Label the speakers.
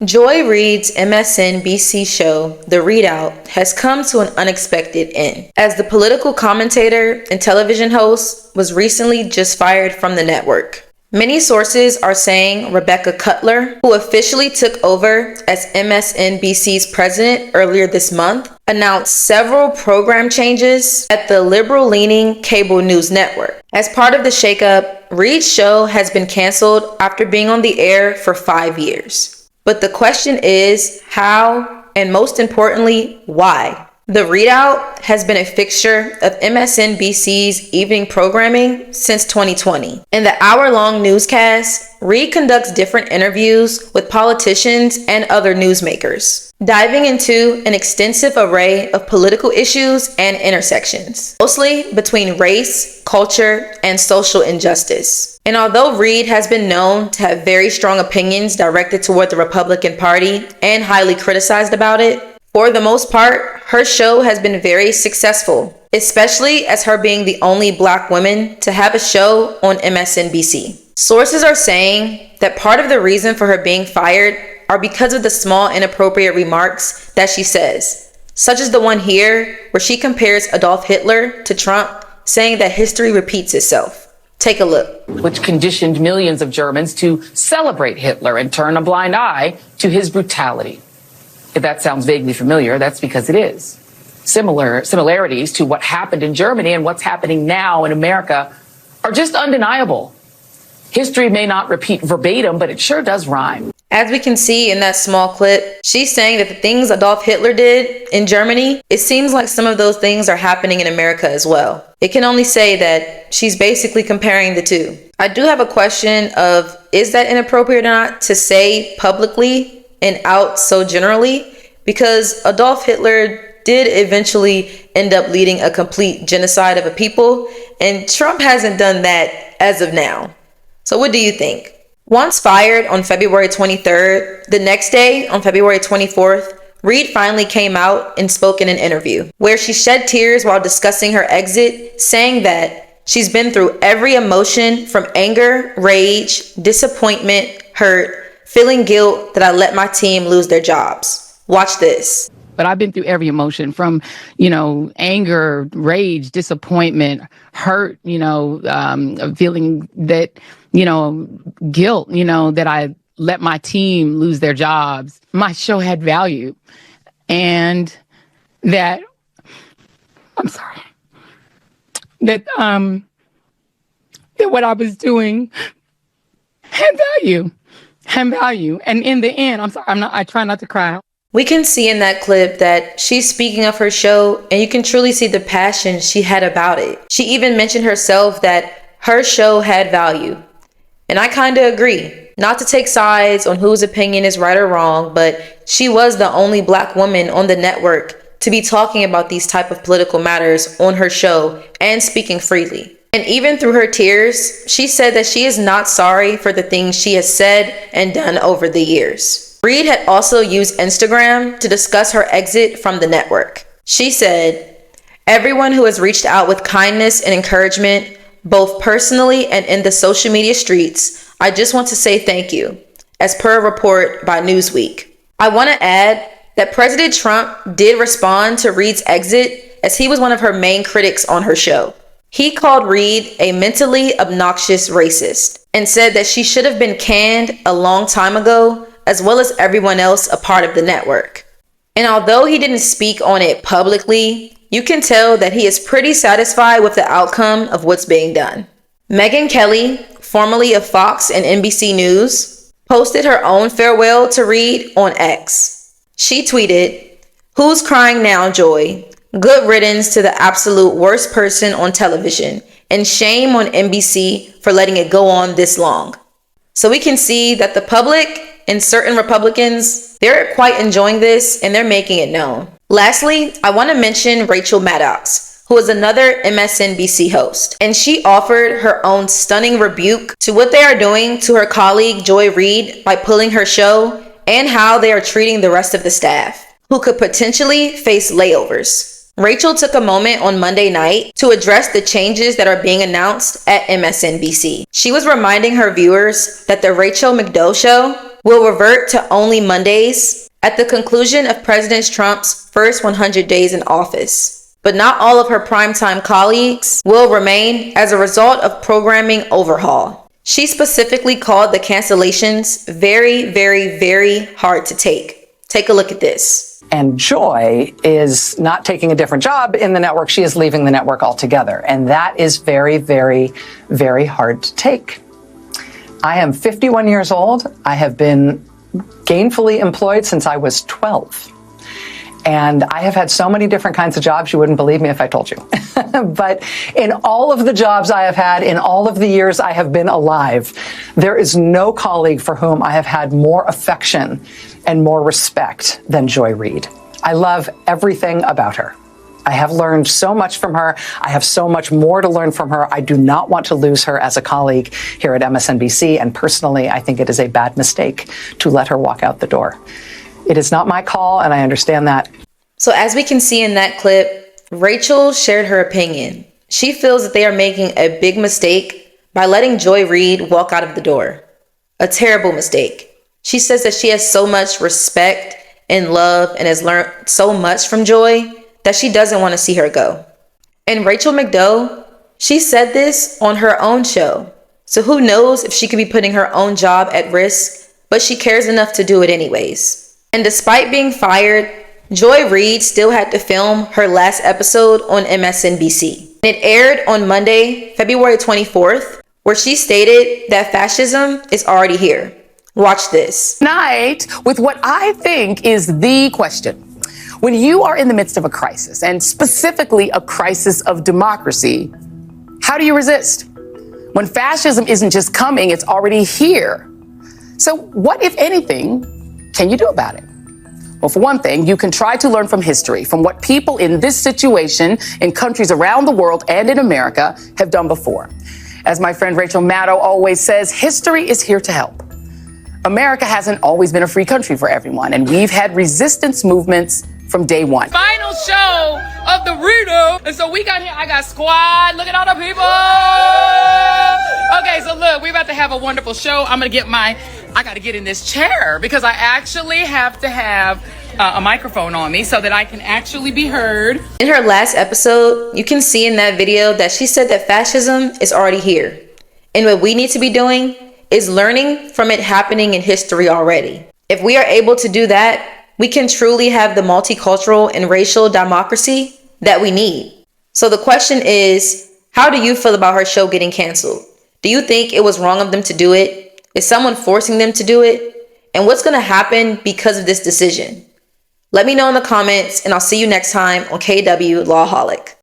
Speaker 1: Joy Reid's MSNBC show, The Reid Out, has come to an unexpected end, as the political commentator and television host was recently just fired from the network. Many sources are saying Rebecca Cutler, who officially took over as MSNBC's president earlier this month, announced several program changes at the liberal-leaning cable news network. As part of the shakeup, Reid's show has been canceled after being on the air for 5 years. But the question is how, and most importantly, why? The Reid Out has been a fixture of MSNBC's evening programming since 2020. In the hour-long newscast, Reid conducts different interviews with politicians and other newsmakers, diving into an extensive array of political issues and intersections, mostly between race, culture, and social injustice. And although Reid has been known to have very strong opinions directed toward the Republican Party and highly criticized about it, for the most part, her show has been very successful, especially as her being the only Black woman to have a show on MSNBC. Sources are saying that part of the reason for her being fired are because of the small inappropriate remarks that she says, such as the one here where she compares Adolf Hitler to Trump, saying that history repeats itself. Take a look.
Speaker 2: Which conditioned millions of Germans to celebrate Hitler and turn a blind eye to his brutality. If that sounds vaguely familiar, that's because it is. Similarities to what happened in Germany and what's happening now in America are just undeniable. History may not repeat verbatim, but it sure does rhyme.
Speaker 1: As we can see in that small clip, she's saying that the things Adolf Hitler did in Germany, it seems like some of those things are happening in America as well. It can only say that she's basically comparing the two. I do have a question of, is that inappropriate or not to say publicly and out so generally? Because Adolf Hitler did eventually end up leading a complete genocide of a people, and Trump hasn't done that as of now. So what do you think? Once fired on February 23rd, the next day, on February 24th, Reid finally came out and spoke in an interview where she shed tears while discussing her exit, saying that she's been through every emotion from anger, rage, disappointment, hurt, feeling guilt that I let my team lose their jobs. Watch this.
Speaker 3: But I've been through every emotion from, anger, rage, disappointment, hurt, feeling that, guilt, that I let my team lose their jobs. My show had value, and that what I was doing had value. And in the end, I try not to cry.
Speaker 1: We can see in that clip that she's speaking of her show, and you can truly see the passion she had about it. She even mentioned herself that her show had value. And I kind of agree. Not to take sides on whose opinion is right or wrong, but she was the only Black woman on the network to be talking about these type of political matters on her show and speaking freely. And even through her tears, she said that she is not sorry for the things she has said and done over the years. Reid had also used Instagram to discuss her exit from the network. She said, "Everyone who has reached out with kindness and encouragement, both personally and in the social media streets, I just want to say thank you," as per a report by Newsweek. I want to add that President Trump did respond to Reid's exit, as he was one of her main critics on her show. He called Reid a mentally obnoxious racist and said that she should have been canned a long time ago, as well as everyone else a part of the network. And although he didn't speak on it publicly, you can tell that he is pretty satisfied with the outcome of what's being done. Megyn Kelly, formerly of Fox and NBC News, posted her own farewell to Reid on X. She tweeted, "Who's crying now, Joy? Good riddance to the absolute worst person on television, and shame on NBC for letting it go on this long." So we can see that the public and certain Republicans, they're quite enjoying this and they're making it known. Lastly, I want to mention Rachel Maddox, who is another MSNBC host, and she offered her own stunning rebuke to what they are doing to her colleague Joy Reid by pulling her show, and how they are treating the rest of the staff, who could potentially face layovers. Rachel took a moment on Monday night to address the changes that are being announced at MSNBC. She was reminding her viewers that the Rachel McDowell show will revert to only Mondays at the conclusion of President Trump's first 100 days in office. But not all of her primetime colleagues will remain as a result of programming overhaul. She specifically called the cancellations very, very, very hard to take. Take a look at this.
Speaker 4: And Joy is not taking a different job in the network. She is leaving the network altogether. And that is very, very, very hard to take. I am 51 years old. I have been gainfully employed since I was 12. And I have had so many different kinds of jobs, you wouldn't believe me if I told you. But in all of the jobs I have had, in all of the years I have been alive, there is no colleague for whom I have had more affection and more respect than Joy Reid. I love everything about her. I have learned so much from her. I have so much more to learn from her. I do not want to lose her as a colleague here at MSNBC. And personally, I think it is a bad mistake to let her walk out the door. It is not my call, and I understand that.
Speaker 1: So as we can see in that clip, Rachel shared her opinion. She feels that they are making a big mistake by letting Joy Reid walk out of the door. A terrible mistake. She says that she has so much respect and love and has learned so much from Joy that she doesn't want to see her go. And Rachel McDow, she said this on her own show. So who knows if she could be putting her own job at risk, but she cares enough to do it anyways. And despite being fired, Joy Reid still had to film her last episode on MSNBC. It aired on Monday, February 24th, where she stated that fascism is already here. Watch this.
Speaker 2: Tonight, with what I think is the question. When you are in the midst of a crisis, and specifically a crisis of democracy, how do you resist? When fascism isn't just coming, it's already here. So what, if anything, can you do about it? Well, for one thing, you can try to learn from history, from what people in this situation in countries around the world and in America have done before. As my friend Rachel Maddow always says, history is here to help. America hasn't always been a free country for everyone, and we've had resistance movements from day one.
Speaker 5: Final show of the Reid. And so we got here, I got squad, look at all the people. Okay, so look, we're about to have a wonderful show. I got to get in this chair because I actually have to have a microphone on me so that I can actually be heard.
Speaker 1: In her last episode, you can see in that video that she said that fascism is already here. And what we need to be doing is learning from it happening in history already. If we are able to do that, we can truly have the multicultural and racial democracy that we need. So the question is, how do you feel about her show getting canceled? Do you think it was wrong of them to do it? Is someone forcing them to do it? And what's going to happen because of this decision? Let me know in the comments, and I'll see you next time on KW Lawholic.